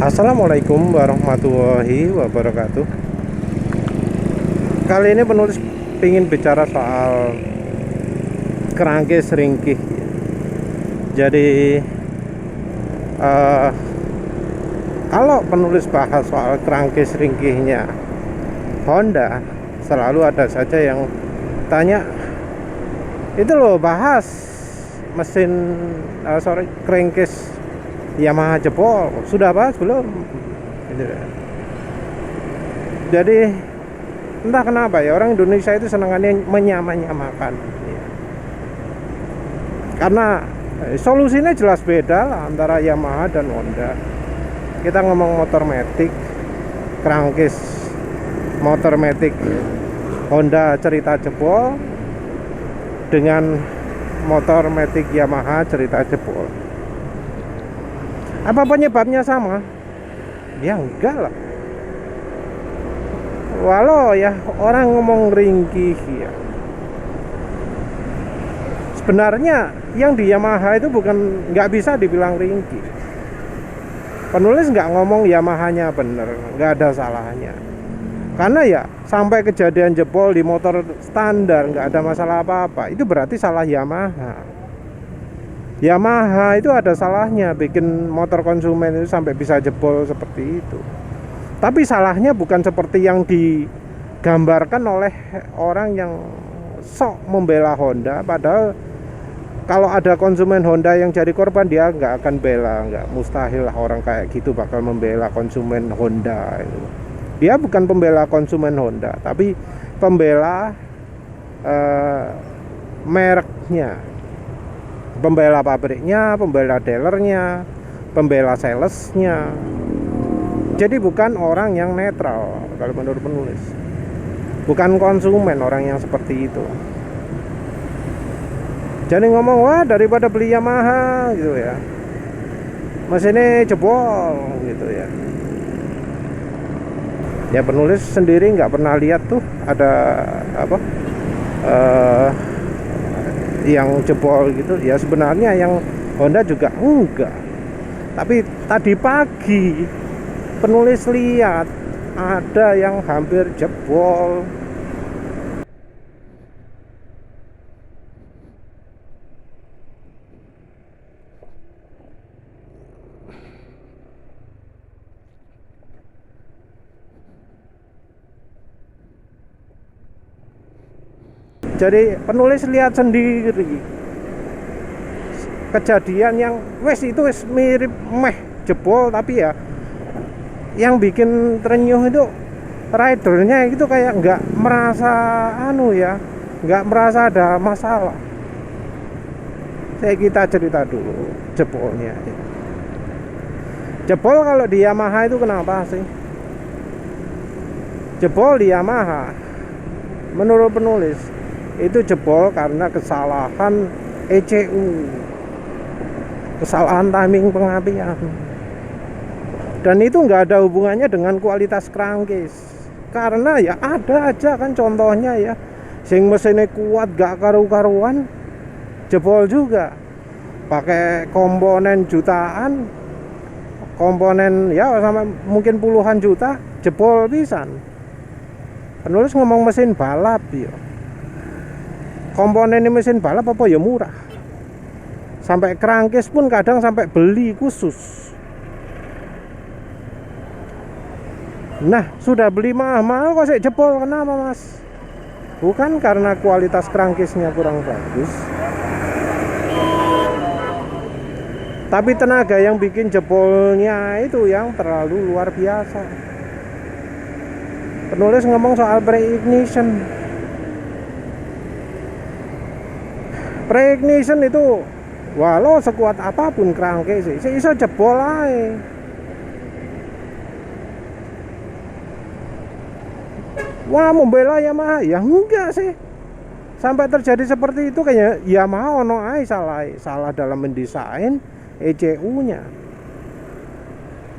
Assalamualaikum warahmatullahi wabarakatuh. Kali ini penulis ingin bicara soal kerangkis ringkih. Jadi eh, kalau penulis bahas soal kerangkis ringkihnya Honda, selalu ada saja yang tanya, itu loh bahas mesin kerangkis Yamaha jebol, sudah bahas belum? Gitu. Jadi entah kenapa ya orang Indonesia itu senangannya menyamakan. Karena solusinya jelas beda lah antara Yamaha dan Honda. Kita ngomong motor matic, kerangkis motor matic Honda cerita jebol dengan motor matic Yamaha cerita jebol. Apa penyebabnya sama? Ya enggak lah. Walau ya orang ngomong ringkih ya, sebenarnya yang di Yamaha itu nggak bisa dibilang ringkih. Penulis nggak ngomong Yamahanya bener, nggak ada salahnya. Karena ya sampai kejadian jebol di motor standar nggak ada masalah apa-apa, itu berarti salah Yamaha. Yamaha itu ada salahnya bikin motor konsumen itu sampai bisa jebol seperti itu. Tapi salahnya bukan seperti yang digambarkan oleh orang yang sok membela Honda. Padahal kalau ada konsumen Honda yang jadi korban, dia nggak akan bela, nggak, mustahil lah orang kayak gitu bakal membela konsumen Honda. Dia bukan pembela konsumen Honda, tapi pembela mereknya, pembela pabriknya, pembela dealernya, pembela salesnya. Jadi bukan orang yang netral kalau menurut penulis. Bukan konsumen orang yang seperti itu. Jadi ngomong, wah daripada beli Yamaha gitu ya, mesinnya jebol gitu ya. Ya penulis sendiri nggak pernah lihat tuh ada apa yang jebol gitu ya. Sebenarnya yang Honda juga enggak, tapi tadi pagi penulis lihat ada yang hampir jebol. Jadi penulis lihat sendiri kejadian yang itu mirip jebol, tapi ya yang bikin terenyuh itu ridernya itu kayak nggak merasa nggak merasa ada masalah. Kita cerita dulu jebolnya. Jebol kalau di Yamaha itu kenapa sih? Jebol di Yamaha menurut penulis itu jebol karena kesalahan ECU, kesalahan timing pengapian. Dan itu nggak ada hubungannya dengan kualitas kerangkis. Karena ya ada aja kan contohnya ya, sing mesinnya kuat gak karu-karuan jebol juga. Pakai komponen jutaan, komponen ya sampai mungkin puluhan juta, jebol pisan. Penulis ngomong mesin balap ya. Komponen mesin balap apa ya murah. Sampai kerangkis pun kadang sampai beli khusus. Nah, sudah beli mahal kok saya jebol, kenapa mas? Bukan karena kualitas kerangkisnya kurang bagus, tapi tenaga yang bikin jebolnya itu yang terlalu luar biasa. Penulis ngomong soal pre-ignition. Pre-ignition itu walau sekuat apapun kerangkis sih iso jebol aja. Wah membela Yamaha ya enggak sih. Sampai terjadi seperti itu kayaknya Yamaha ono ae salah dalam mendesain ECU-nya.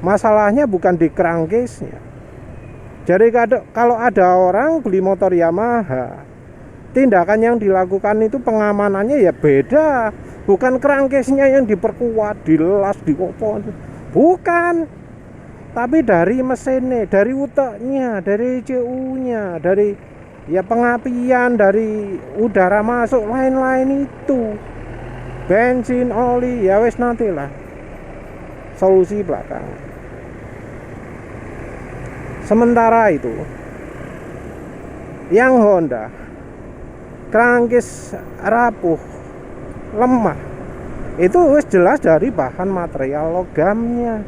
Masalahnya bukan di kerangkisnya. Jadi kalau ada orang beli motor Yamaha, tindakan yang dilakukan itu pengamanannya ya beda. Bukan kerangkisnya yang diperkuat, dilas, dikopo. Bukan. tapi dari mesinnya, dari uteknya, dari ECU-nya, dari ya pengapian, dari udara masuk, lain-lain itu, bensin, oli, ya wes nantilah solusi belakang. Sementara itu yang Honda kerangkis rapuh, lemah, itu wes jelas dari bahan material logamnya.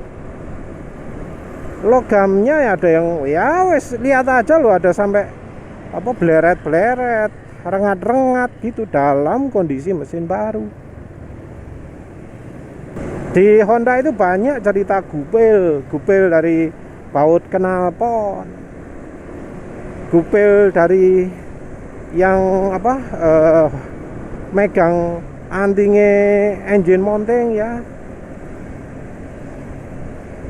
Logamnya ada yang ya wes lihat aja lo, ada sampai apa bleret-bleret, rengat-rengat gitu dalam kondisi mesin baru. Di Honda itu banyak cerita gupil dari baut knalpot, gupil dari yang apa megang antingnya engine mounting ya,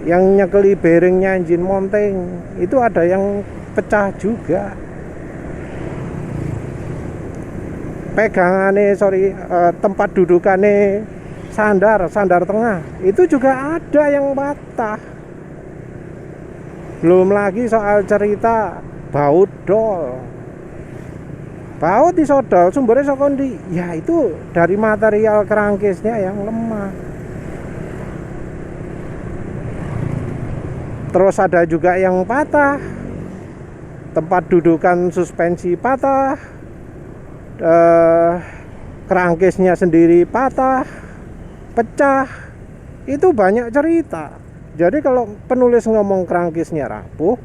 yang nyekeli bearingnya engine mounting itu ada yang pecah juga. Pegangannya tempat dudukannya sandar tengah itu juga ada yang patah. Belum lagi soal cerita baut dol, baut disodol sumbernya sokondi ya, itu dari material kerangkisnya yang lemah. Terus ada juga yang patah, tempat dudukan suspensi patah, kerangkisnya sendiri patah, pecah, itu banyak cerita. Jadi kalau penulis ngomong kerangkisnya rapuh,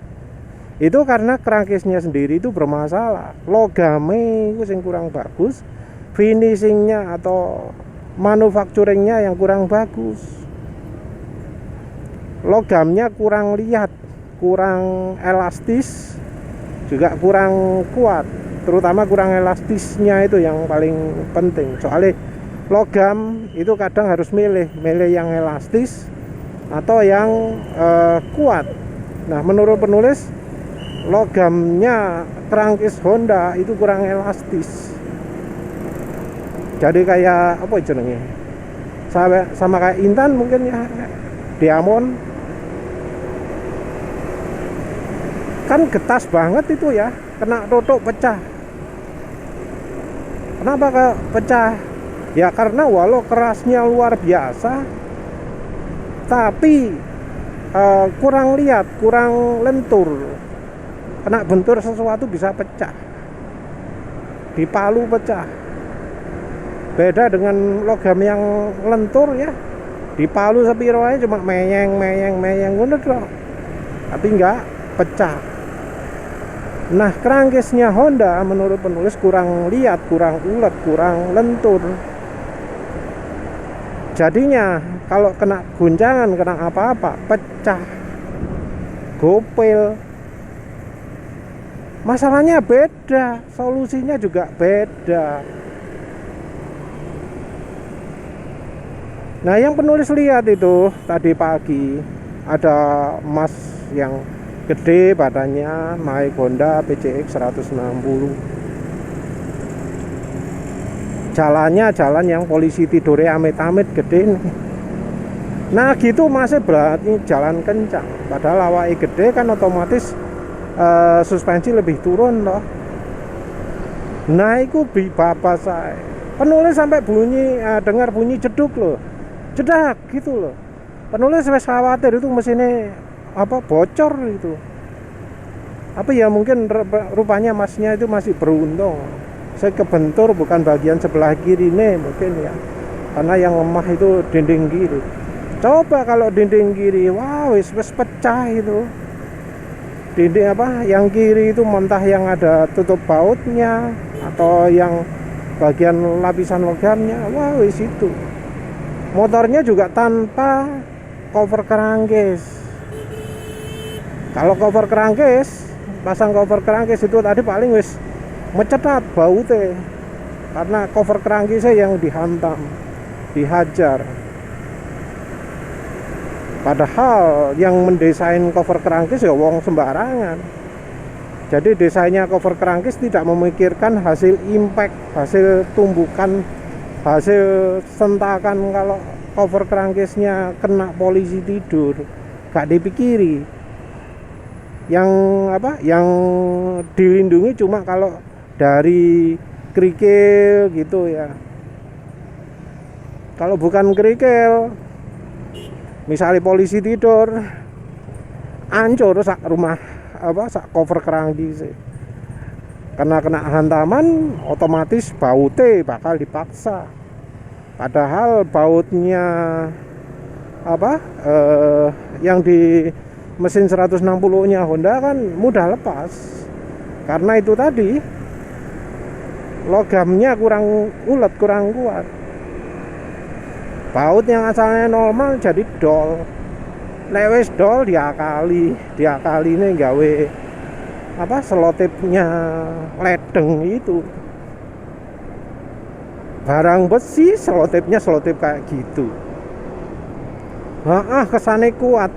itu karena kerangkisnya sendiri itu bermasalah, logamnya itu yang kurang bagus, finishingnya atau manufacturingnya yang kurang bagus, logamnya kurang liat, kurang elastis, juga kurang kuat, terutama kurang elastisnya itu yang paling penting. Soalnya logam itu kadang harus milih yang elastis atau yang kuat. Nah, menurut penulis logamnya kerangkis Honda itu kurang elastis. Jadi kayak apa jenenge? Sama kayak Intan mungkin ya, Diamond. Kan getas banget itu ya, kena totok pecah. Kenapa kok pecah? Ya karena walau kerasnya luar biasa, tapi kurang liat, kurang lentur. Kena bentur sesuatu bisa pecah, di palu pecah. Beda dengan logam yang lentur ya, di palu sepiro aja cuma meyeng ngono tok, tapi enggak pecah. Nah, kerangkisnya Honda menurut penulis kurang liat, kurang ulet, kurang lentur. Jadinya kalau kena guncangan, kena apa-apa, pecah, gopil. Masalahnya beda, solusinya juga beda. Nah, yang penulis lihat itu tadi pagi ada mas yang gede badannya, naik Honda PCX 160. Jalannya jalan yang polisi tidurnya amit-amit gede nih. Nah gitu masih berarti jalan kencang, padahal awalnya gede kan otomatis suspensi lebih turun loh. Nah itu bapak saya penulis sampai bunyi dengar bunyi jeduk loh, jedak gitu loh. Penulis wes khawatir itu mesinnya apa bocor itu. Apa ya, mungkin rupanya masnya itu masih beruntung. Saya kebentur bukan bagian sebelah kiri nih mungkin ya, karena yang lemah itu dinding kiri. Coba kalau dinding kiri, wah wis pecah itu. Dinding apa yang kiri itu mentah yang ada tutup bautnya atau yang bagian lapisan logamnya, wah wis itu. Motornya juga tanpa cover kerangkis. Kalau cover kerangkis, pasang cover kerangkis itu tadi paling wis mecetat bautnya, karena cover kerangkisnya yang dihantam, dihajar. Padahal yang mendesain cover kerangkis ya wong sembarangan. Jadi desainnya cover kerangkis tidak memikirkan hasil impact, hasil tumbukan, hasil sentakan kalau cover kerangkisnya kena polisi tidur. gak dipikiri. Yang apa? Yang dilindungi cuma kalau dari kerikil gitu ya. Kalau bukan kerikil, misalnya polisi tidur, hancur sak rumah apa sak cover kerangi sih. Karena kena hantaman, otomatis bautnya bakal dipaksa. Padahal bautnya apa? Yang di mesin 160-nya Honda kan mudah lepas. Karena itu tadi logamnya kurang ulet, kurang kuat. Baut yang asalnya normal jadi dol. Lewes dol diakali ini gawe apa selotipnya ledeng itu. Barang besi selotipnya selotip kayak gitu. Kesannya kuat.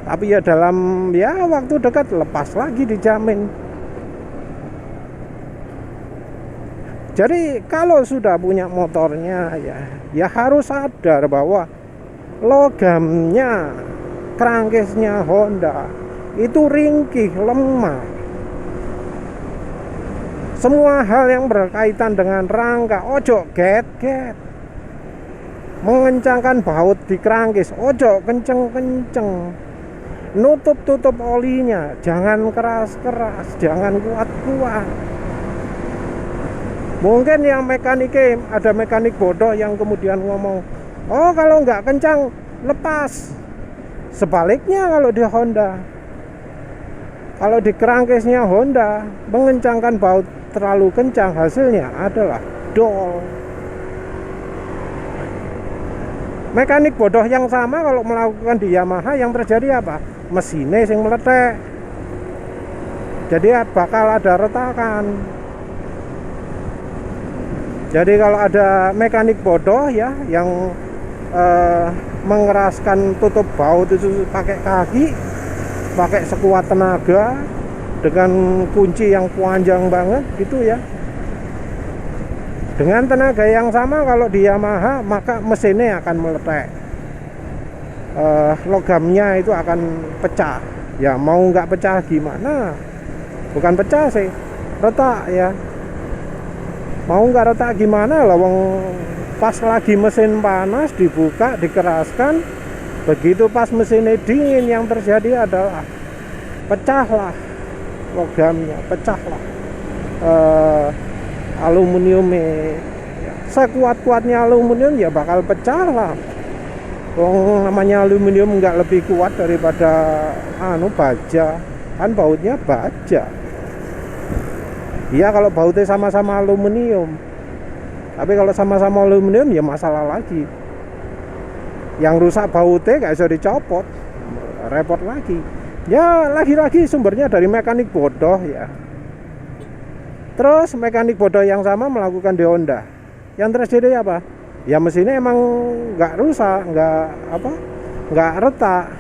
Tapi ya dalam ya waktu dekat lepas lagi dijamin. Jadi kalau sudah punya motornya ya harus sadar bahwa logamnya, kerangkesnya Honda itu ringkih, lemah. Semua hal yang berkaitan dengan rangka ojo get-get. Mengencangkan baut di kerangkes ojo kenceng-kenceng. Nutup olinya, jangan keras-keras, jangan kuat-kuat. Mungkin yang ada mekanik bodoh yang kemudian ngomong, oh kalau nggak kencang lepas. Sebaliknya kalau di Honda, kalau di kerangkesnya Honda mengencangkan baut terlalu kencang, hasilnya adalah dol. Mekanik bodoh yang sama kalau melakukan di Yamaha, yang terjadi apa? Mesinnya yang meletek, jadi bakal ada retakan. Jadi kalau ada mekanik bodoh ya yang mengeraskan tutup baut itu pakai kaki, pakai sekuat tenaga dengan kunci yang panjang banget gitu ya, dengan tenaga yang sama kalau di Yamaha maka mesinnya akan meletek. Logamnya itu akan pecah. Ya mau nggak pecah gimana? Bukan pecah sih, retak ya. Mau nggak retak gimana? Lawang pas lagi mesin panas dibuka, dikeraskan, begitu pas mesinnya dingin yang terjadi adalah pecahlah logamnya, pecahlah aluminiumnya. Sekuat-kuatnya aluminium ya bakal pecah lah. Namanya aluminium nggak lebih kuat daripada baja, kan bautnya baja. Iya kalau bautnya sama-sama aluminium, tapi kalau sama-sama aluminium ya masalah lagi. Yang rusak bautnya nggak bisa dicopot, repot lagi. Ya lagi-lagi sumbernya dari mekanik bodoh ya. Terus mekanik bodoh yang sama melakukan di Honda. Yang terjadi apa? Ya mesinnya emang nggak rusak, nggak retak.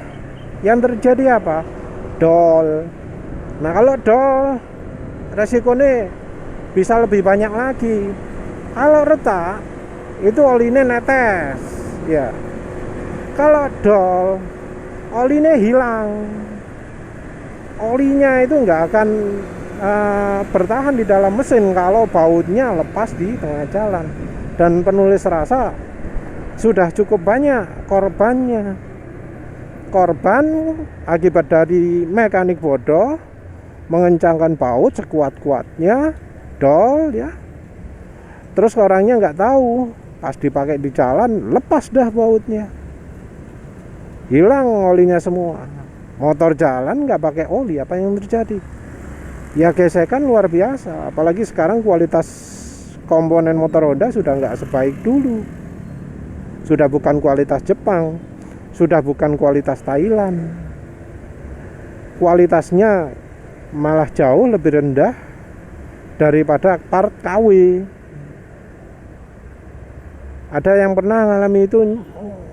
Yang terjadi apa? Dol. Nah kalau dol, resikonya bisa lebih banyak lagi. Kalau retak, itu olinya netes. Ya. Kalau dol, olinya hilang. Olinya itu nggak akan bertahan di dalam mesin kalau bautnya lepas di tengah jalan. Dan penulis rasa sudah cukup banyak korbannya. Korban akibat dari mekanik bodoh mengencangkan baut sekuat-kuatnya, dol ya. Terus orangnya nggak tahu, pas dipakai di jalan lepas dah bautnya, hilang olinya semua. Motor jalan nggak pakai oli, apa yang terjadi? Ya gesekan luar biasa. Apalagi sekarang kualitas komponen motor Honda sudah nggak sebaik dulu. Sudah bukan kualitas Jepang, sudah bukan kualitas Thailand. Kualitasnya malah jauh lebih rendah daripada part KW. Ada yang pernah ngalami itu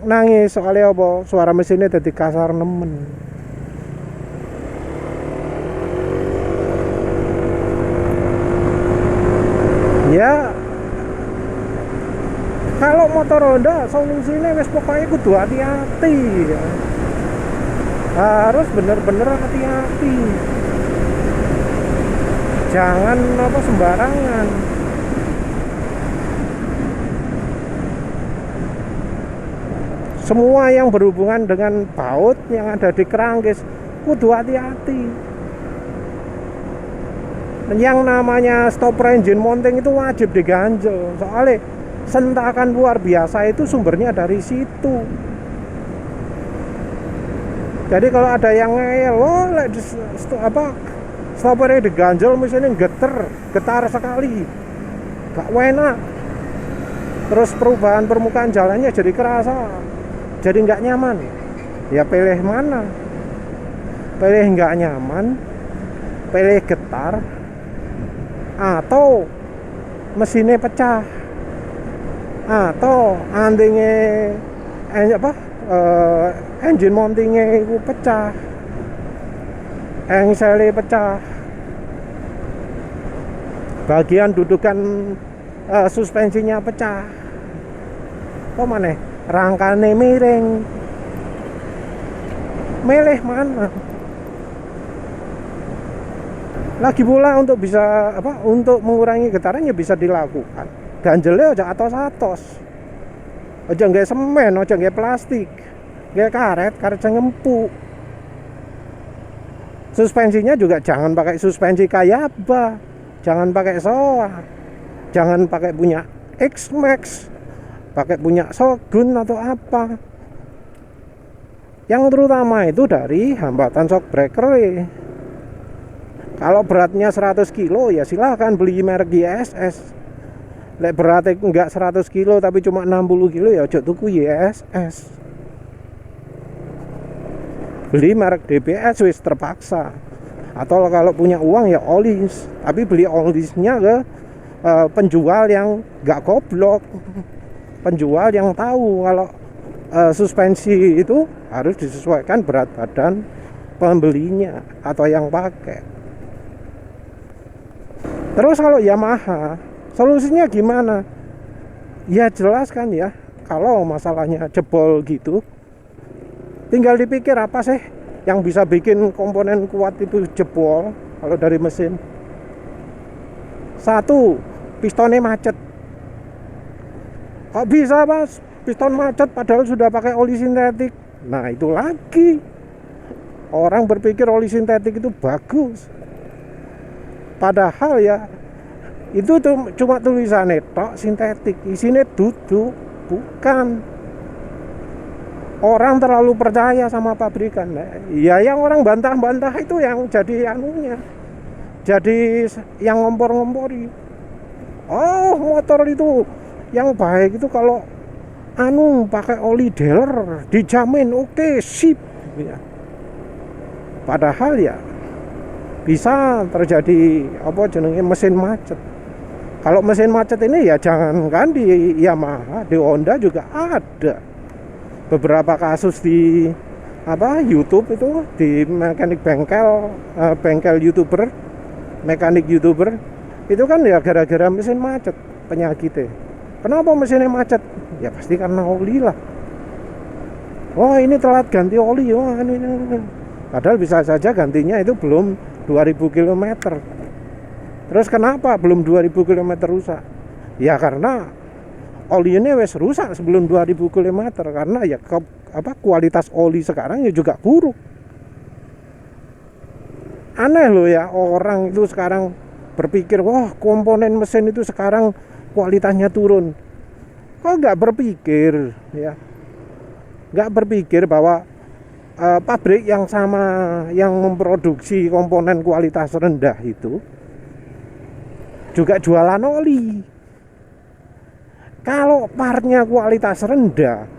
nangis soalnya apa? Suara mesinnya jadi kasar nemen. Ya kalau motor Honda solusinya wis pokoknya kudu hati-hati ya. Harus bener-bener hati-hati, jangan apa sembarangan. Semua yang berhubungan dengan baut yang ada di Keranggis kudu hati-hati. Yang namanya stopper engine mounting itu wajib diganjel, soalnya sentakan luar biasa itu sumbernya dari situ. Jadi kalau ada yang ngeyel, stoppernya diganjel mesinnya getar sekali, gak enak. Terus perubahan permukaan jalannya jadi kerasa, jadi nggak nyaman. Ya pilih mana? Pilih nggak nyaman, pilih getar, atau mesinnya pecah, atau engine mountingnya itu pecah, engselnya pecah, bagian dudukan suspensinya pecah, apa mana? Rangkanya miring. Milih mana? Lagi pula untuk bisa untuk mengurangi getarannya bisa dilakukan. Ganjelnya aja atos-atos. Aja nggak semen, aja nggak plastik, nggak karet yang empuk. Suspensinya juga jangan pakai suspensi Kayaba, jangan pakai Showa, jangan pakai punya X-Max, pakai punya Shogun atau apa. Yang terutama itu dari hambatan shock breaker. Kalau beratnya 100 kilo ya silahkan beli merek YSS. Lek beratnya enggak 100 kilo tapi cuma 60 kilo ya ojo tuku YSS. Beli merek DBS wis terpaksa. Atau kalau punya uang ya Olis, tapi beli Olisnya ke penjual yang enggak goblok. Penjual yang tahu kalau suspensi itu harus disesuaikan berat badan pembelinya atau yang pakai. Terus kalau Yamaha, solusinya gimana? Ya jelas kan ya, kalau masalahnya jebol gitu, tinggal dipikir apa sih yang bisa bikin komponen kuat itu jebol kalau dari mesin. Satu, pistonnya macet. Kok bisa mas piston macet padahal sudah pakai oli sintetik? Nah itu lagi, orang berpikir oli sintetik itu bagus, padahal ya itu tuh cuma tulisannya tok sintetik, isinya duduk. Bukan. Orang terlalu percaya sama pabrikan. Ya yang orang bantah-bantah itu yang jadi anunya, jadi yang ngompor-ngompori. Oh motor itu yang baik itu kalau pakai oli dealer dijamin oke, sip ya. Padahal ya bisa terjadi mesin macet. Kalau mesin macet ini ya jangankan di Yamaha, di Honda juga ada beberapa kasus di YouTube itu, di mekanik bengkel YouTuber, mekanik YouTuber itu kan ya gara-gara mesin macet penyakitnya. Kenapa mesinnya macet? Ya pasti karena oli lah. Oh ini telat ganti oli, ini. Padahal bisa saja gantinya itu belum 2000 km. Terus kenapa belum 2000 km rusak? Ya karena olinya wes rusak sebelum 2000 km. Karena ya kualitas oli sekarang ya juga buruk. Aneh loh ya, orang itu sekarang berpikir wah komponen mesin itu sekarang kualitasnya turun. Kok nggak berpikir ya? Nggak berpikir bahwa pabrik yang sama yang memproduksi komponen kualitas rendah itu juga jualan oli. Kalau partnya kualitas rendah,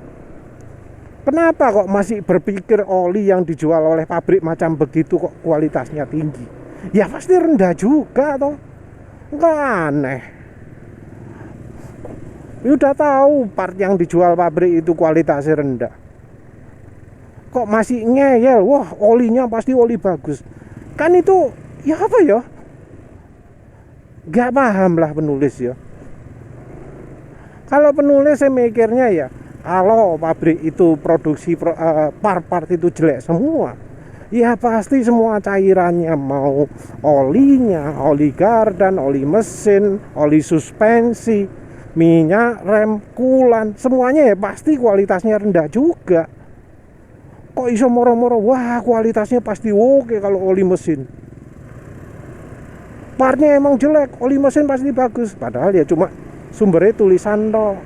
kenapa kok masih berpikir oli yang dijual oleh pabrik macam begitu kok kualitasnya tinggi? Ya pasti rendah juga toh. Enggak aneh. Udah tahu part yang dijual pabrik itu kualitasnya rendah, kok masih ngeyel, wah olinya pasti oli bagus. Kan itu ya apa ya, gak paham lah penulis ya. Kalau penulis saya mikirnya ya, kalau pabrik itu produksi part-part itu jelek semua, ya pasti semua cairannya, mau olinya, oli gardan, oli mesin, oli suspensi, minyak rem, kulan, semuanya ya pasti kualitasnya rendah juga. Kok iso moro-moro wah kualitasnya pasti oke kalau oli mesin, partnya emang jelek, oli mesin pasti bagus, padahal ya cuma sumbernya tulisan toh.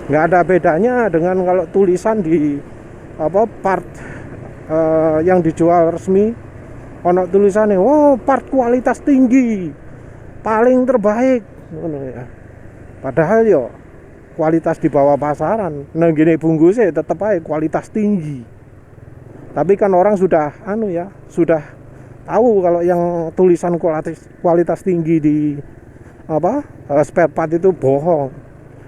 Nggak ada bedanya dengan kalau tulisan di part yang dijual resmi, ono tulisannya wow part kualitas tinggi, paling terbaik, ya. Padahal yo kualitas di bawah pasaran, nah gini bungkusnya tetap aja kualitas tinggi. Tapi kan orang sudah sudah tahu kalau yang tulisan kualitas tinggi di spare part itu bohong.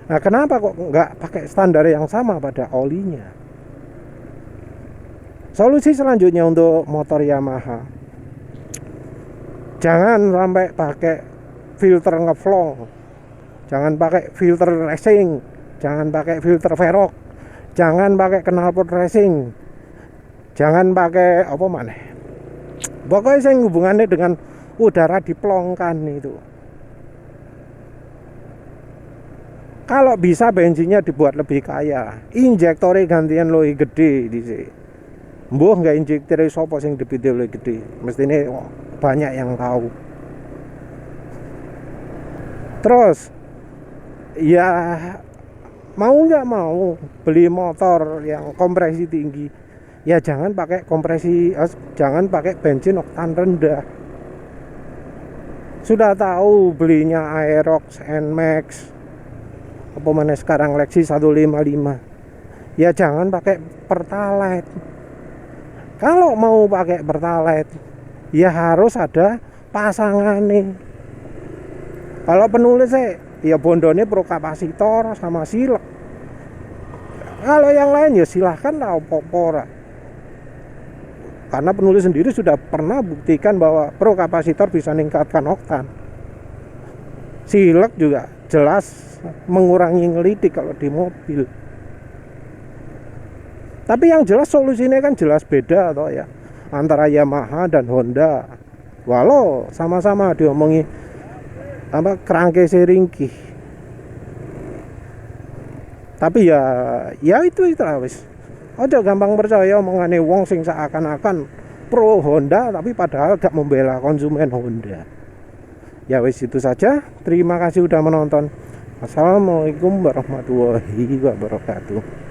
Nah kenapa kok nggak pakai standar yang sama pada olinya? Solusi selanjutnya untuk motor Yamaha, jangan sampai pakai filter ngeflong, jangan pakai filter racing, jangan pakai filter Velg, jangan pakai knalpot racing, jangan pakai pokoknya saya hubungannya dengan udara diplongkan itu. Kalau bisa bensinnya dibuat lebih kaya, injektornya gantian lebih gede di sini. Mbuh nggak injektor sopo sing debite lebih gede, mestinya banyak yang tahu. Terus ya mau nggak mau beli motor yang kompresi tinggi, ya jangan pakai jangan pakai bensin oktan rendah. Sudah tahu belinya Aerox, Nmax, apa mana sekarang Lexi 155, ya jangan pakai Pertalite. Kalau mau pakai Pertalite ya harus ada pasangannya. Kalau penulis ya bondone pro kapasitor sama silek. Kalau yang lain ya silahkan lah opora. Karena penulis sendiri sudah pernah buktikan bahwa pro kapasitor bisa meningkatkan oktan. Silek juga jelas mengurangi ngelidik kalau di mobil. Tapi yang jelas solusinya kan jelas beda toh ya, antara Yamaha dan Honda. Walau sama-sama diomongi kerangke seringkih. Tapi ya itu lah wis. Aja gampang percaya omongane wong sing seakan-akan pro Honda tapi padahal gak membela konsumen Honda. Ya wis itu saja. Terima kasih udah menonton. Assalamualaikum warahmatullahi wabarakatuh.